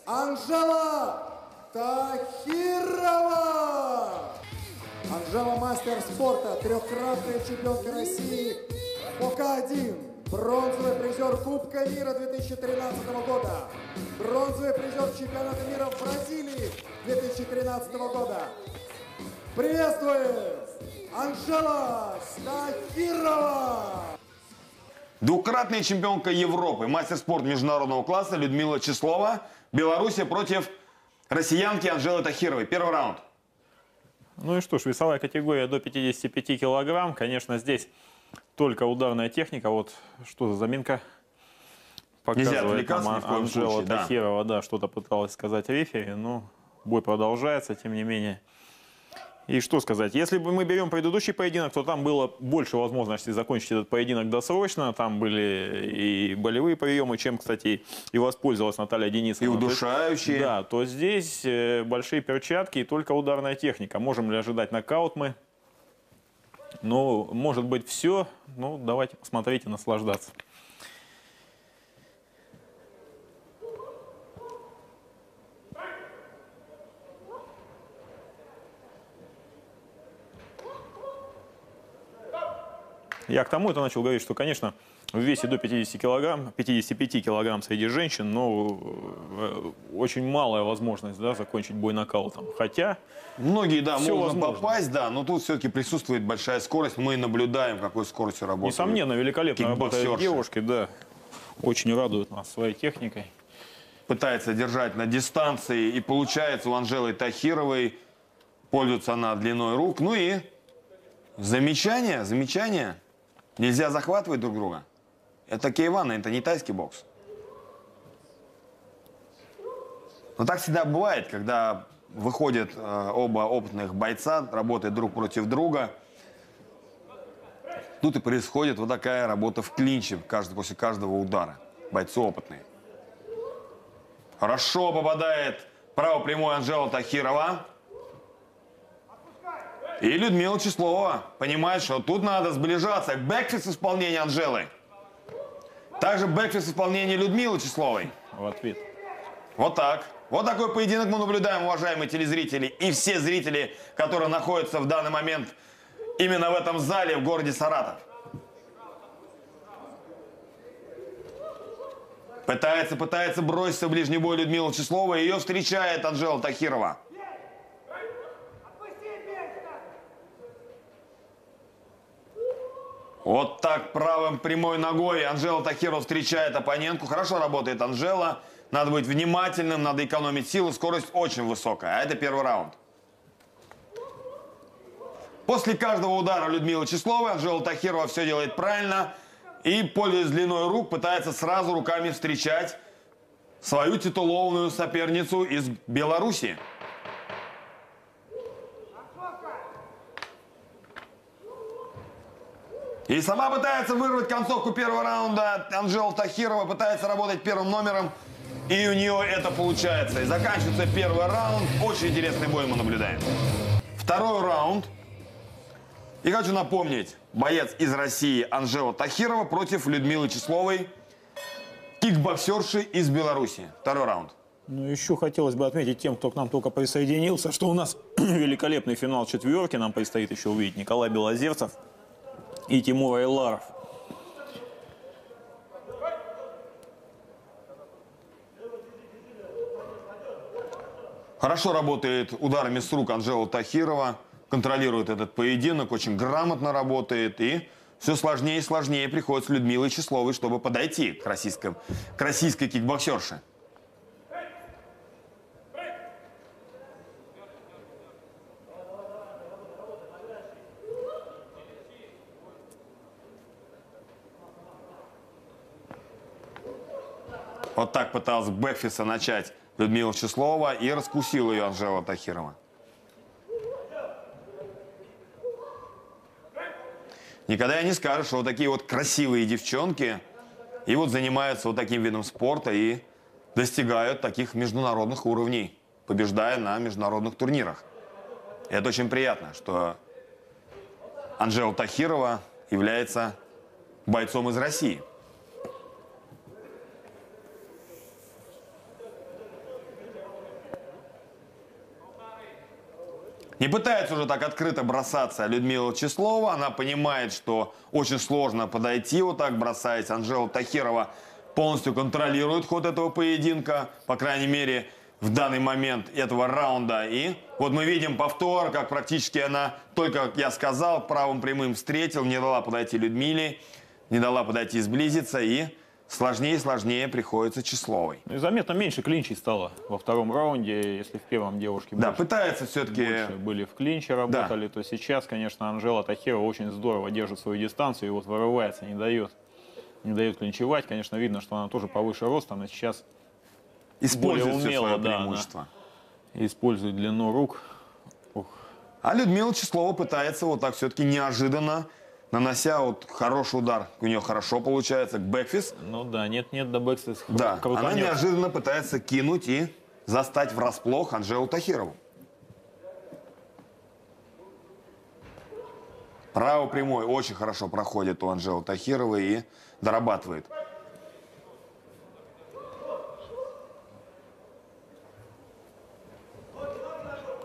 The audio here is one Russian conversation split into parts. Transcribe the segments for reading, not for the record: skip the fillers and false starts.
Анжела Тахирова. Анжела мастер спорта, трехкратная чемпионка России по К1, бронзовый призер Кубка мира 2013 года, бронзовый призер чемпионата мира в Бразилии 2013 года. Приветствуем, Анжела Тахирова! Двукратная чемпионка Европы, мастер спорта международного класса Людмила Числова. Белоруссия против россиянки Анжелы Тахировой. Первый раунд. Ну и что ж, весовая категория до 55 килограмм. Конечно, здесь только ударная техника. Вот что за заминка. Показывает нам Анжела Тахирова. Да, что-то пыталась сказать рефери, но бой продолжается, тем не менее. И что сказать, если бы мы берем предыдущий поединок, то там было больше возможностей закончить этот поединок досрочно. Там были и болевые приемы, чем, кстати, и воспользовалась Наталья Денисовна. И удушающие. Да, то здесь большие перчатки и только ударная техника. Можем ли ожидать нокаут мы? Ну, может быть, все. Ну, давайте посмотреть и наслаждаться. Я к тому это начал говорить, что, конечно, в весе до 50 килограмм, 55 килограмм среди женщин, но очень малая возможность, да, закончить бой нокаутом. Хотя многие, да, можно возможно попасть, да, но тут все-таки присутствует большая скорость. Мы наблюдаем, какой скоростью работают. Несомненно, великолепно работают девушки, да, очень радуют нас своей техникой. Пытается держать на дистанции, и получается у Анжелы Тахировой, пользуется она длиной рук. Ну и замечание. Нельзя захватывать друг друга. Это кейван, это не тайский бокс. Но так всегда бывает, когда выходят оба опытных бойца, работают друг против друга. Тут и происходит вот такая работа в клинче после каждого удара. Бойцы опытные. Хорошо попадает право прямой Анжела Тахирова. И Людмила Числова понимает, что тут надо сближаться. Бэкфист в исполнении Анжелы. Также бэкфист в исполнении Людмилы Числовой. В ответ. Вот так. Вот такой поединок мы наблюдаем, уважаемые телезрители. И все зрители, которые находятся в данный момент именно в этом зале в городе Саратов. Пытается броситься в ближний бой Людмила Числова. Ее встречает Анжела Тахирова. Вот так правым прямой ногой Анжела Тахирова встречает оппонентку. Хорошо работает Анжела. Надо быть внимательным, надо экономить силы. Скорость очень высокая. А это первый раунд. После каждого удара Людмилы Числовой Анжела Тахирова все делает правильно. И, пользуясь длиной рук, пытается сразу руками встречать свою титулованную соперницу из Беларуси. И сама пытается вырвать концовку первого раунда. Анжела Тахирова пытается работать первым номером. И у нее это получается. И заканчивается первый раунд. Очень интересный бой мы наблюдаем. Второй раунд. И хочу напомнить. Боец из России Анжела Тахирова против Людмилы Числовой. Кикбоксерши из Беларуси. Второй раунд. Ну, еще хотелось бы отметить тем, кто к нам только присоединился, что у нас великолепный финал четверки. Нам предстоит еще увидеть Николай Белозерцев и Тимур Айларов. Хорошо работает ударами с рук Анжела Тахирова. Контролирует этот поединок, очень грамотно работает. И все сложнее и сложнее приходится Людмиле Числовой, чтобы подойти к российской кикбоксерше. Вот так пыталась бэкфиста начать Людмила Числова и раскусила ее Анжела Тахирова. Никогда не скажешь, что вот такие вот красивые девчонки и вот занимаются вот таким видом спорта и достигают таких международных уровней, побеждая на международных турнирах. И это очень приятно, что Анжела Тахирова является бойцом из России. Не пытается уже так открыто бросаться Людмила Числова. Она понимает, что очень сложно подойти вот так, бросаясь. Анжела Тахирова полностью контролирует ход этого поединка. По крайней мере, в данный момент этого раунда. И вот мы видим повтор, как практически она, только, как я сказал, правым прямым встретил. Не дала подойти Людмиле, не дала подойти сблизиться. И сложнее и сложнее приходится Числовой. И заметно меньше клинчей стало во втором раунде, если в первом девушки пытается все-таки были в клинче работали, то сейчас, конечно, Анжела Тахирова очень здорово держит свою дистанцию и вот вырывается, не дает клинчевать. Конечно, видно, что она тоже повыше роста, она сейчас использует все свое преимущество. Использует длину рук. А Людмила Числова пытается вот так все-таки неожиданно, нанося вот хороший удар. У нее хорошо получается, бэкфист. Ну да, нет до бэкфист. Да, она неожиданно пытается кинуть и застать врасплох Анжелу Тахирову. Право прямой очень хорошо проходит у Анжелы Тахировой и дорабатывает.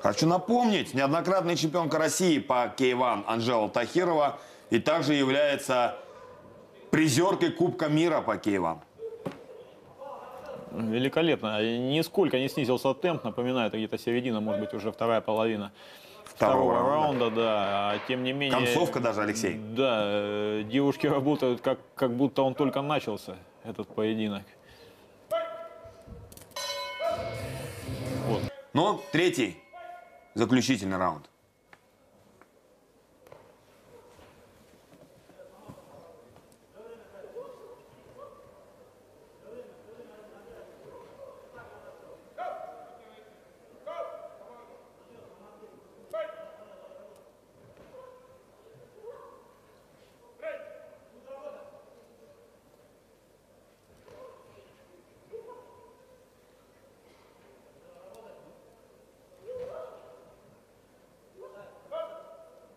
Хочу напомнить, неоднократная чемпионка России по K1 Анжела Тахирова и также является призеркой Кубка мира по K1. Великолепно. Нисколько не снизился темп. Напоминаю, это где-то середина, может быть, уже вторая половина второго раунда. Да. А тем не менее... Концовка даже, Алексей. Да, девушки работают, как будто он только начался, этот поединок. Вот. Но третий, заключительный раунд.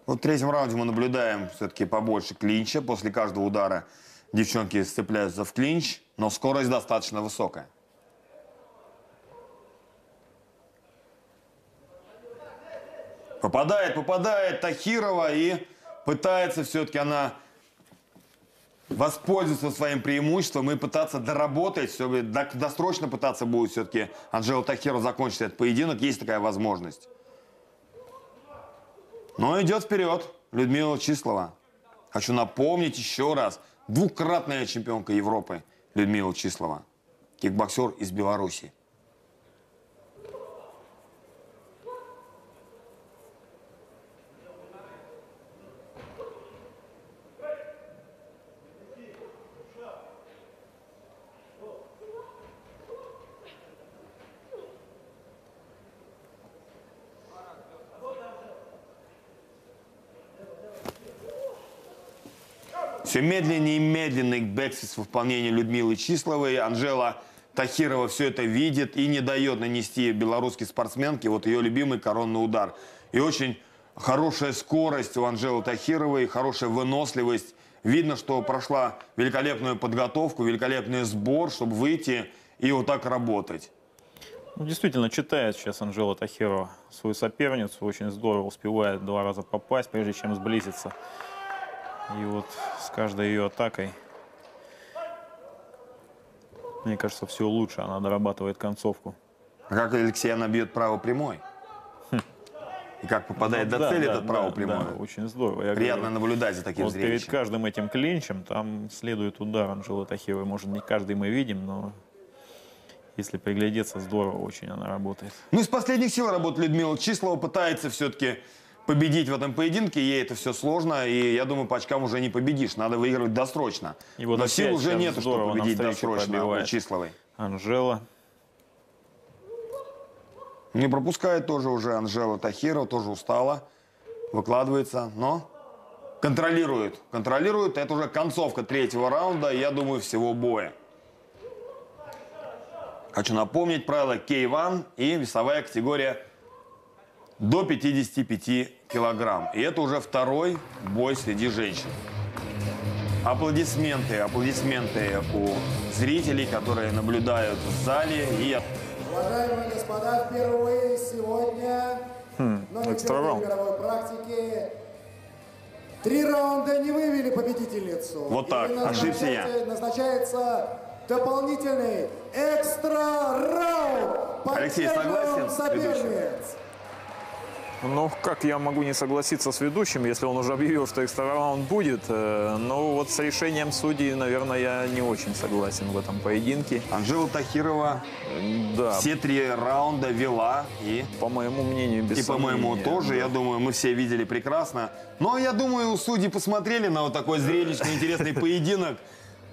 Вот в третьем раунде мы наблюдаем все-таки побольше клинча. После каждого удара девчонки сцепляются в клинч, но скорость достаточно высокая. Попадает Тахирова и пытается все-таки она воспользоваться своим преимуществом и пытаться доработать, досрочно пытаться будет все-таки Анжела Тахирова закончить этот поединок. Есть такая возможность. Но идет вперед Людмила Числова. Хочу напомнить еще раз. Двукратная чемпионка Европы Людмила Числова. Кикбоксер из Беларуси. Все медленнее и медленный бэкфист в выполнении Людмилы Числовой. Анжела Тахирова все это видит и не дает нанести белорусской спортсменке вот ее любимый коронный удар. И очень хорошая скорость у Анжелы Тахировой, хорошая выносливость. Видно, что прошла великолепную подготовку, великолепный сбор, чтобы выйти и вот так работать. Ну, действительно, читает сейчас Анжела Тахирова свою соперницу. Очень здорово успевает 2 раза попасть, прежде чем сблизиться. И вот с каждой ее атакой, мне кажется, все лучше. Она дорабатывает концовку. А как, Алексей, она бьет право прямой? И как попадает до цели этот право прямой? Да, очень здорово. Приятно наблюдать за таким зрелищем. Перед каждым этим клинчем там следует удар Анжелы Тахировой. Может, не каждый мы видим, но если приглядеться, здорово очень она работает. Ну, из последних сил работает Людмила Числова. Пытается все-таки победить в этом поединке, ей это все сложно, и я думаю, по очкам уже не победишь, надо выигрывать досрочно. И вот но сил уже нет, чтобы победить досрочно у Числовой. Анжела. Не пропускает тоже уже Анжела Тахирова, тоже устала, выкладывается, но контролирует. Контролирует, это уже концовка третьего раунда, я думаю, всего боя. Хочу напомнить правила K1 и весовая категория до 55 килограмм. И это уже второй бой среди женщин. Аплодисменты у зрителей, которые наблюдают в зале. Уважаемые господа, впервые сегодня... экстра-раунд. 3 раунда не вывели победительницу. Вот так, ошибся я. Назначается дополнительный экстра-раунд. Алексей, согласен? Соперниц. Ну, как я могу не согласиться с ведущим, если он уже объявил, что экстра-раунд будет. Но вот с решением судей, наверное, я не очень согласен в этом поединке. Анжела Тахирова да. все 3 раунда вела. И, по моему мнению, без сомнения. И по моему тоже, да. Я думаю, мы все видели прекрасно. Но я думаю, судьи посмотрели на вот такой зрелищный, интересный поединок.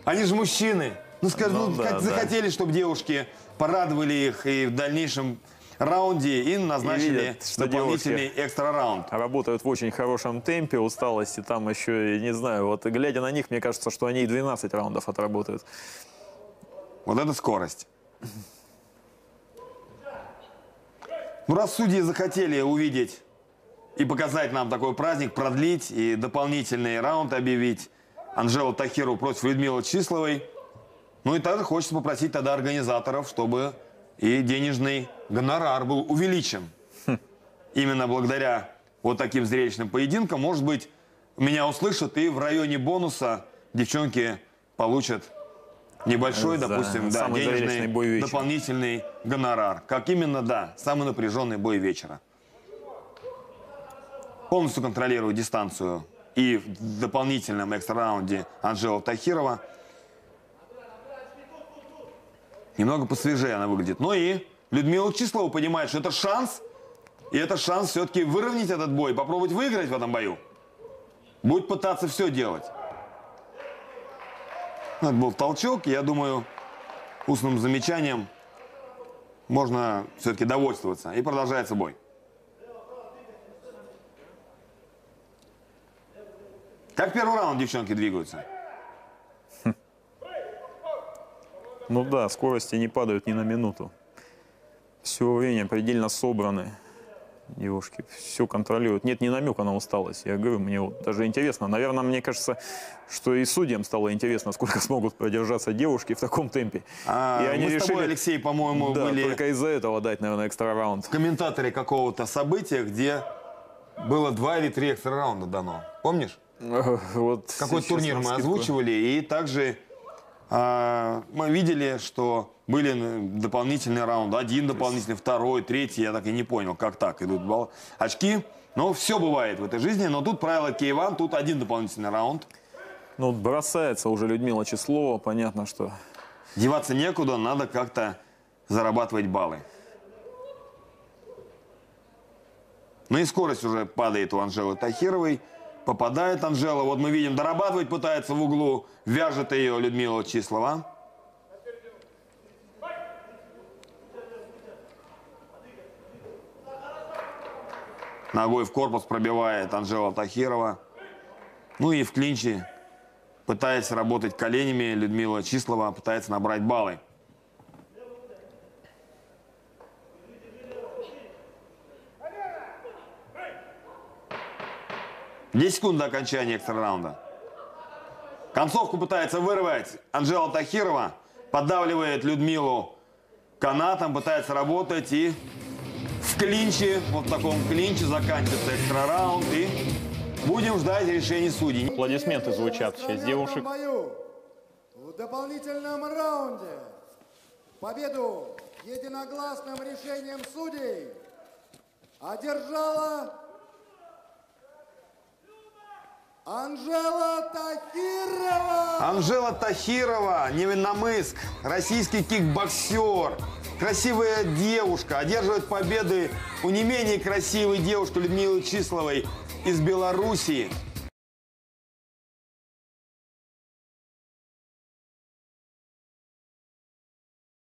Они же мужчины. Ну, скажем, захотели, чтобы девушки порадовали их и в дальнейшем раунде и назначили видят, дополнительный экстра-раунд. Работают в очень хорошем темпе, усталости там еще, не знаю, вот глядя на них, мне кажется, что они и 12 раундов отработают. Вот это скорость. Ну, раз судьи захотели увидеть и показать нам такой праздник, продлить и дополнительный раунд объявить Анжелу Тахирову против Людмилы Числовой, ну и также хочется попросить тогда организаторов, чтобы и денежный гонорар был увеличен. Именно благодаря вот таким зрелищным поединкам, может быть, меня услышат и в районе бонуса девчонки получат небольшой, допустим, денежный дополнительный гонорар. Как именно, да, самый напряженный бой вечера. Полностью контролирую дистанцию и в дополнительном экстра-раунде Анжела Тахирова. Немного посвежее она выглядит. Но и Людмила Числова понимает, что это шанс. И это шанс все-таки выровнять этот бой, попробовать выиграть в этом бою. Будет пытаться все делать. Это был толчок. Я думаю, устным замечанием можно все-таки довольствоваться. И продолжается бой. Как первый раунд девчонки двигаются? Ну да, скорости не падают ни на минуту. Все время предельно собраны девушки, все контролируют. Нет ни намека на усталость. Я говорю, мне вот даже интересно. Наверное, мне кажется, что и судьям стало интересно, сколько смогут продержаться девушки в таком темпе. И они мы решили, с тобой, Алексей, по-моему, были только из-за этого дать, наверное, экстра-раунд. В комментаторе какого-то события, где было 2 или 3 экстра-раунда дано. Помнишь? Вот какой турнир мы озвучивали, и также мы видели, что были дополнительные раунды. 1 дополнительный, 2, 3. Я так и не понял, как так идут очки. Но все бывает в этой жизни. Но тут правило K1, тут 1 дополнительный раунд. Ну, бросается уже Людмила Числова. Понятно, что... Деваться некуда, надо как-то зарабатывать баллы. Ну и скорость уже падает у Анжелы Тахировой. Попадает Анжела. Вот мы видим, дорабатывать пытается в углу. Вяжет ее Людмила Числова. Ногой в корпус пробивает Анжела Тахирова. Ну и в клинче пытается работать коленями Людмила Числова. Пытается набрать баллы. Десять секунд до окончания экстра-раунда. Концовку пытается вырвать Анжела Тахирова. Поддавливает Людмилу канатом, пытается работать. И в клинче, вот в таком клинче заканчивается экстра-раунд. И будем ждать решений судей. Аплодисменты звучат в честь девушек. В дополнительном раунде победу единогласным решением судей одержала Анжела Тахирова! Анжела Тахирова, Невинномысск, российский кикбоксер, красивая девушка, одерживает победы у не менее красивой девушки Людмилы Числовой из Белоруссии.